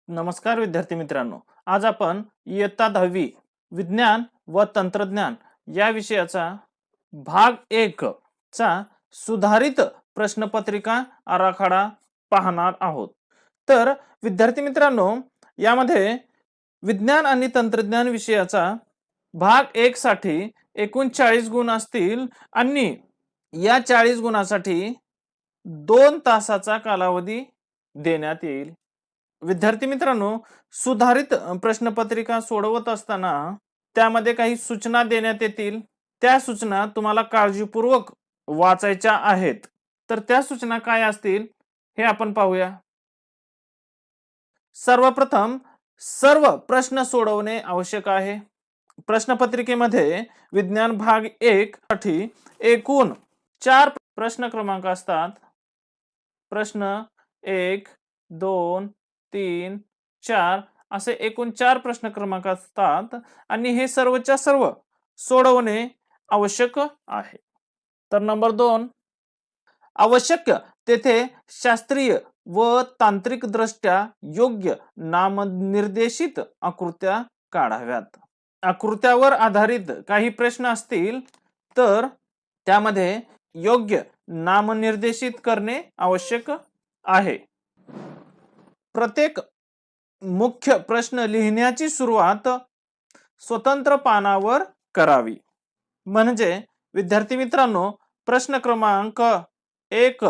नमस्कार विद्यार्थी मित्रांनो, आज आपण इयत्ता 10वी विज्ञान व तंत्रज्ञान या विषयाचा भाग 1 चा सुधारित प्रश्नपत्रिका आराखडा पाहणार आहोत. तर विद्यार्थी मित्रांनो, यामध्ये विज्ञान आणि तंत्रज्ञान विषयाचा भाग 1 साठी एकूण 40 गुण असतील आणि या 40 गुणासाठी 2 तासाचा कालावधी देण्यात येईल. विद्यार्थी मित्रांनो, सुधारित प्रश्नपत्रिका सोडवत असताना त्यामध्ये काही सूचना देण्यात येतील. त्या सूचना तुम्हाला काळजीपूर्वक वाचायच्या आहेत. तर त्या सूचना काय असतील हे आपण पाहूया. सर्वप्रथम सर्व प्रश्न सोडवणे आवश्यक आहे. प्रश्नपत्रिकेमध्ये विज्ञान भाग 1 साठी एकूण 4 प्रश्न क्रमांक असतात. प्रश्न 1, 2, 3, 4 असे एकूण 4 प्रश्न क्रमांक असतात आणि हे सर्वच्या सर्व सोडवणे आवश्यक आहे. तर नंबर 2, आवश्यक तेथे शास्त्रीय व तांत्रिक दृष्ट्या योग्य नामनिर्देशित आकृत्या काढाव्यात. आकृत्यावर आधारित काही प्रश्न असतील तर त्यामध्ये योग्य नामनिर्देशित करणे आवश्यक आहे. प्रत्येक मुख्य प्रश्न लिहिण्याची सुरुवात स्वतंत्र पानावर करावी. म्हणजे विद्यार्थी मित्रांनो, प्रश्न क्रमांक 1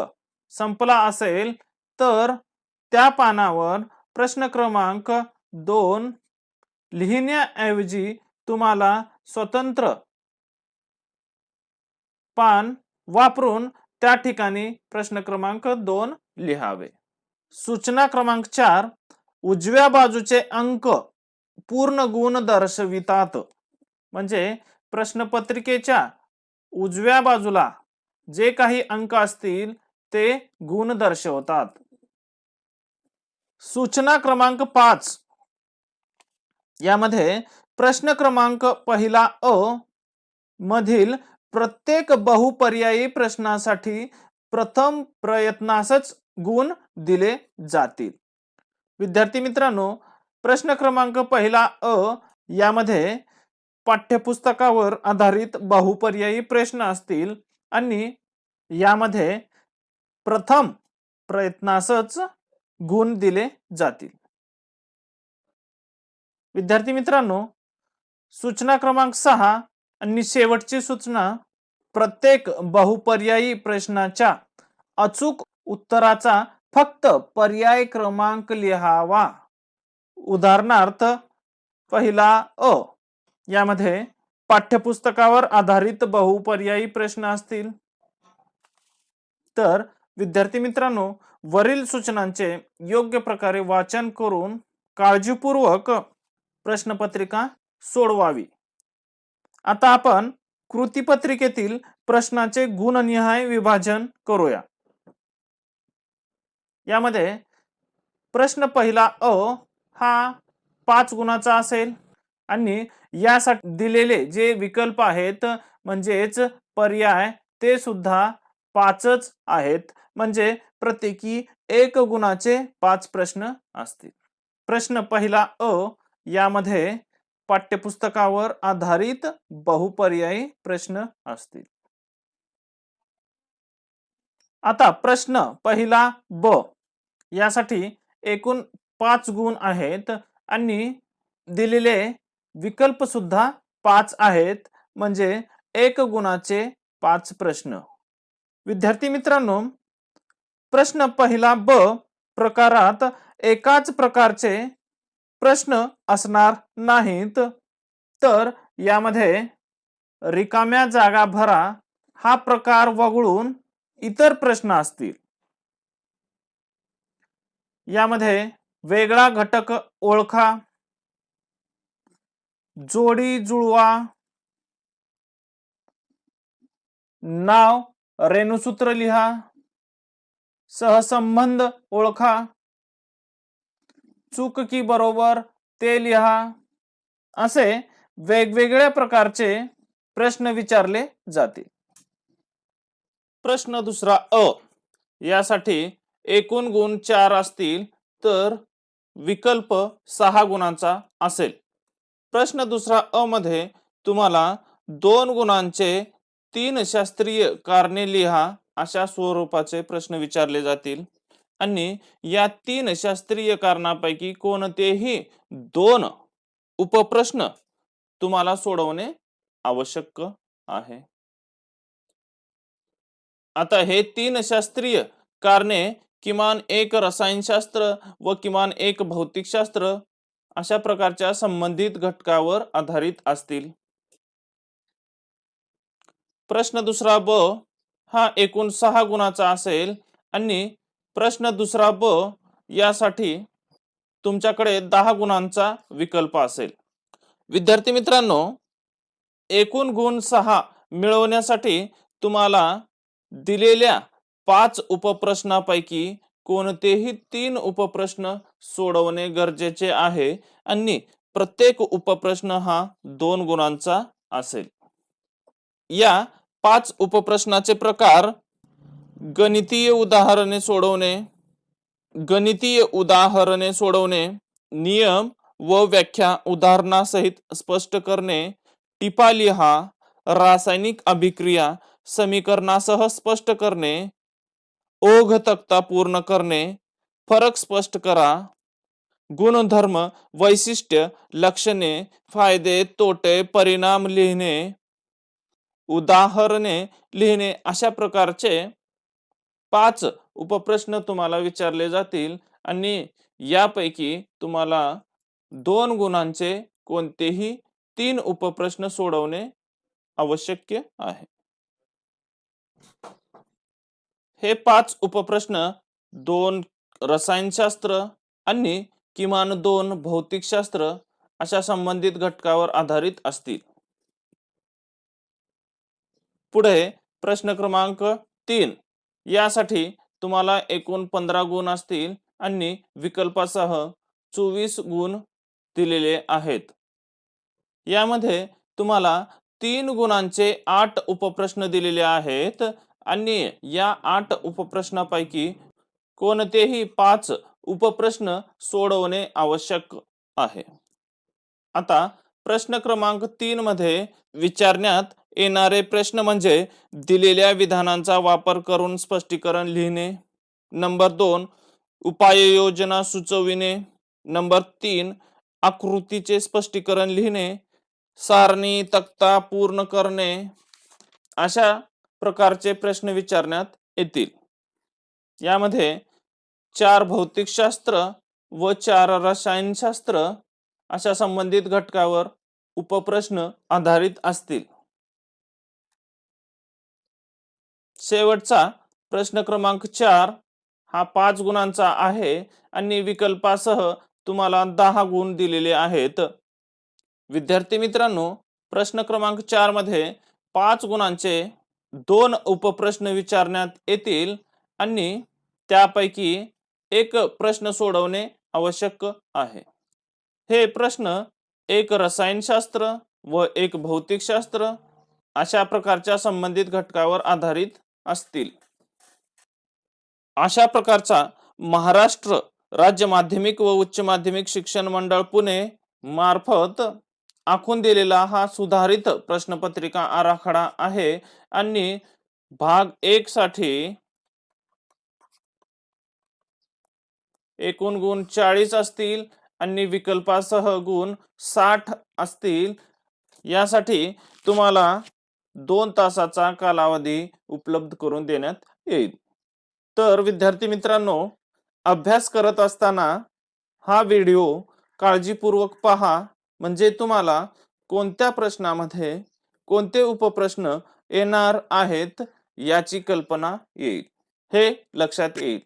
संपला असेल तर त्या पानावर प्रश्न क्रमांक 2 लिहिण्याऐवजी तुम्हाला स्वतंत्र पान वापरून त्या ठिकाणी प्रश्न क्रमांक 2 लिहावे. सूचना क्रमांक 4, उजव्या बाजूचे अंक पूर्ण गुण दर्शवितात. म्हणजे प्रश्नपत्रिकेच्या उजव्या बाजूला जे काही अंक असतील ते गुण दर्शवतात. सूचना क्रमांक 5, यामध्ये प्रश्न क्रमांक पहिला अ मधील प्रत्येक बहुपर्यायी प्रश्नासाठी प्रथम प्रयत्नासच गुण दिले जातील. विद्यार्थी मित्रांनो, प्रश्न क्रमांक पहिला अ यामध्ये पाठ्यपुस्तकावर आधारित बहुपर्यायी प्रश्न असतील आणि यामध्ये प्रथम प्रयत्नासच गुण दिले जातील. विद्यार्थी मित्रांनो, सूचना क्रमांक 6 आणि शेवटची सूचना, प्रत्येक बहुपर्यायी प्रश्नाच्या अचूक उत्तराचा फक्त पर्याय क्रमांक लिहावा. उदाहरणार्थ पहिला अ यामध्ये पाठ्यपुस्तकावर आधारित बहुपर्यायी प्रश्न असतील तर विद्यार्थी मित्रांनो, वरील सूचनांचे योग्य प्रकारे वाचन करून काळजीपूर्वक प्रश्नपत्रिका सोडवावी. आता आपण कृतीपत्रिकेतील प्रश्नाचे गुणनिहाय विभाजन करूया. यामध्ये प्रश्न पहिला अ हा 5 गुणाचा असेल आणि यासाठी दिलेले जे विकल्प आहेत म्हणजेच पर्याय ते सुद्धा 5च आहेत. म्हणजे प्रत्येकी 1 गुणाचे 5 प्रश्न असतील. प्रश्न पहिला अ यामध्ये पाठ्यपुस्तकावर आधारित बहुपर्यायी प्रश्न असतील. आता प्रश्न पहिला ब यासाठी एकूण 5 गुण आहेत आणि दिलेले विकल्प सुद्धा 5 आहेत. म्हणजे 1 गुणाचे 5 प्रश्न. विद्यार्थी मित्रांनो, प्रश्न पहिला ब प्रकारात एकाच प्रकारचे प्रश्न असणार नाहीत. तर यामध्ये रिकाम्या जागा भरा हा प्रकार वगळून इतर प्रश्न असतील. यामध्ये वेगळा घटक ओळखा, जोडी जुळवा, नाव रेणुसूत्र लिहा, सहसंबंध ओळखा, चूक की बरोबर ते लिहा असे वेगवेगळ्या प्रकारचे प्रश्न विचारले जातील. प्रश्न दुसरा अ यासाठी एकूण गुण 4 असतील तर विकल्प 6 गुणांचा असेल. प्रश्न दुसरा अ मध्ये तुम्हाला 2 गुणांचे 3 शास्त्रीय कारणे लिहा अशा स्वरूपाचे प्रश्न विचारले जातील आणि या 3 शास्त्रीय कारणापैकी कोणतेही 2 उपप्रश्न तुम्हाला सोडवणे आवश्यक आहे. आता हे 3 शास्त्रीय कारणे किमान एक रसायनशास्त्र व किमान एक भौतिकशास्त्र अशा प्रकारच्या संबंधित घटकावर आधारित असतील. प्रश्न दुसरा ब हा एकूण 6 गुणाचा असेल आणि प्रश्न दुसरा ब यासाठी तुमच्याकडे 10 गुणांचा विकल्प असेल. विद्यार्थी मित्रांनो, एकूण गुण 6 मिळवण्यासाठी तुम्हाला दिलेल्या 5 उपप्रश्नापैकी कोणतेही 3 उपप्रश्न सोडवणे गरजेचे आहे आणि प्रत्येक उपप्रश्न हा 2 गुणांचा असेल. या 5 उपप्रश्नाचे प्रकार: गणितीय उदाहरणे सोडवणे, नियम व व्याख्या उदाहरणासहित स्पष्ट करणे, टिपा लिहा, रासायनिक अभिक्रिया समीकरणासह स्पष्ट करणे, ओघ तक्ता पूर्ण करणे, फरक स्पष्ट करा, गुणधर्म, वैशिष्ट्य, लक्षणे, फायदे, तोटे, परिणाम लिहिणे, उदाहरणे लिहिणे अशा प्रकारचे 5 उपप्रश्न तुम्हाला विचारले जातील आणि यापैकी तुम्हाला 2 गुणांचे कोणतेही 3 उपप्रश्न सोडवणे आवश्यक आहे. हे 5 उपप्रश्न 2 रसायनशास्त्र आणि किमान 2 भौतिकशास्त्र अशा संबंधित घटकावर आधारित असतील. पुढे प्रश्न क्रमांक 3 यासाठी तुम्हाला एकूण 15 गुण असतील आणि विकल्पासह 24 गुण दिलेले आहेत. यामध्ये तुम्हाला 3 गुणांचे 8 उपप्रश्न दिलेले आहेत आणि या 8 उपप्रश्नापैकी कोणतेही 5 उपप्रश्न सोडवणे आवश्यक आहे. आता प्रश्न क्रमांक 3 मध्ये विचारण्यात येणारे प्रश्न म्हणजे दिलेल्या विधानांचा वापर करून स्पष्टीकरण लिहिणे, नंबर 2 उपाययोजना सुचविणे, नंबर 3 आकृतीचे स्पष्टीकरण लिहिणे, सारणी तक्ता पूर्ण करणे अशा प्रकारचे प्रश्न विचारण्यात येतील. यामध्ये 4 भौतिकशास्त्र व 4 रसायनशास्त्र अशा संबंधित घटकावर उपप्रश्न आधारित असतील. शेवटचा प्रश्न क्रमांक 4 हा 5 गुणांचा आहे आणि विकल्पासह तुम्हाला 10 गुण दिलेले आहेत. विद्यार्थी मित्रांनो, प्रश्न क्रमांक 4 मध्ये 5 गुणांचे 2 उपप्रश्न विचारण्यात येतील आणि त्यापैकी एक प्रश्न सोडवणे आवश्यक आहे. हे प्रश्न एक रसायनशास्त्र व एक भौतिकशास्त्र अशा प्रकारच्या संबंधित घटकावर आधारित असतील. अशा प्रकारचा महाराष्ट्र राज्य माध्यमिक व उच्च माध्यमिक शिक्षण मंडळ पुणे मार्फत आखून दिलेला हा सुधारित प्रश्नपत्रिका आराखडा आहे आणि भाग 1 साठी एकूण गुण 40 असतील आणि विकल्पासह गुण 60 असतील. यासाठी तुम्हाला 2 तासाचा कालावधी उपलब्ध करून देण्यात येईल. तर विद्यार्थी मित्रांनो, अभ्यास करत असताना हा व्हिडिओ काळजीपूर्वक पहा, म्हणजे तुम्हाला कोणत्या प्रश्नामध्ये कोणते उपप्रश्न येणार आहेत याची कल्पना येईल, हे लक्षात येईल.